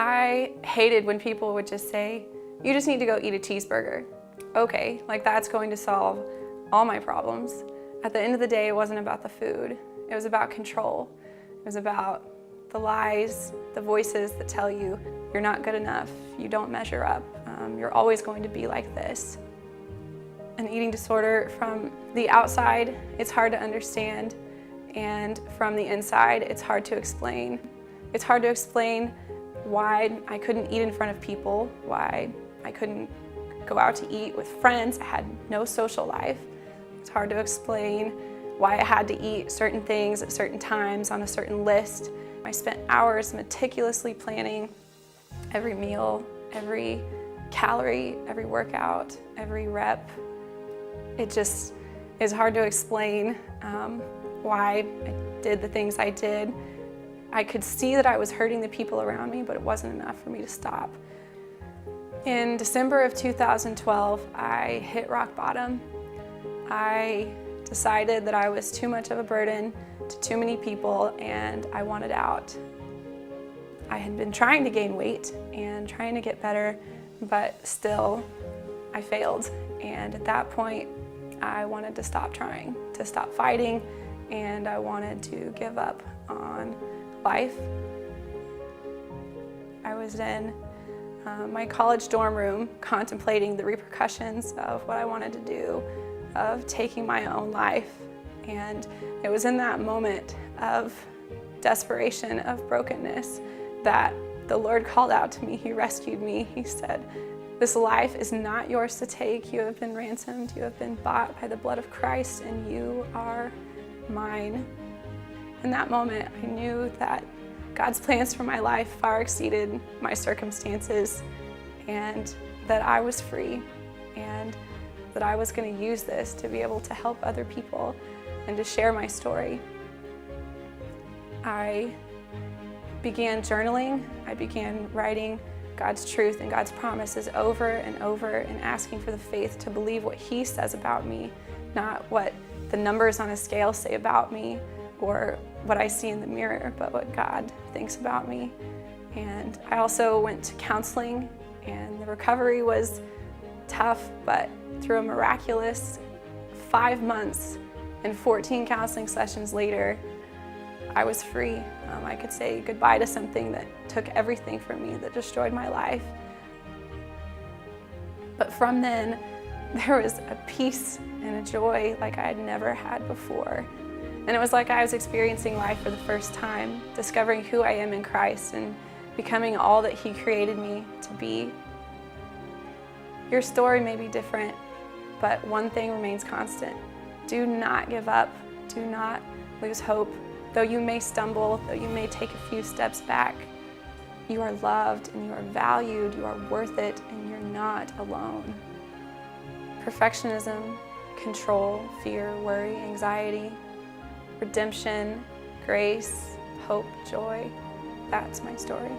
I hated when people would just say, you just need to go eat a cheeseburger. Okay, like that's going to solve all my problems. At the end of the day, it wasn't about the food. It was about control. It was about the lies, the voices that tell you you're not good enough, you don't measure up, you're always going to be like this. An eating disorder, from the outside, it's hard to understand, and from the inside, it's hard to explain. It's hard to explain why I couldn't eat in front of people, why I couldn't go out to eat with friends. I had no social life. It's hard to explain why I had to eat certain things at certain times on a certain list. I spent hours meticulously planning every meal, every calorie, every workout, every rep. It just is hard to explain why I did the things I did. I could see that I was hurting the people around me, but it wasn't enough for me to stop. In December of 2012, I hit rock bottom. I decided that I was too much of a burden to too many people, and I wanted out. I had been trying to gain weight and trying to get better, but still I failed. And at that point, I wanted to stop trying, to stop fighting, and I wanted to give up on life. I was in my college dorm room contemplating the repercussions of what I wanted to do, of taking my own life. And it was in that moment of desperation, of brokenness, that the Lord called out to me. He rescued me. He said, "This life is not yours to take. You have been ransomed. You have been bought by the blood of Christ, and you are mine." In that moment, I knew that God's plans for my life far exceeded my circumstances, and that I was free, and that I was going to use this to be able to help other people and to share my story. I began journaling. I began writing God's truth and God's promises over and over, and asking for the faith to believe what He says about me, not what the numbers on a scale say about me or what I see in the mirror, but what God thinks about me. And I also went to counseling, and the recovery was tough, but through a miraculous 5 months and 14 counseling sessions later, I was free. I could say goodbye to something that took everything from me, that destroyed my life. But from then, there was a peace and a joy like I had never had before. And it was like I was experiencing life for the first time, discovering who I am in Christ and becoming all that He created me to be. Your story may be different, but one thing remains constant. Do not give up. Do not lose hope. Though you may stumble, though you may take a few steps back, you are loved and you are valued, you are worth it, and you're not alone. Perfectionism, control, fear, worry, anxiety, redemption, grace, hope, joy, that's my story.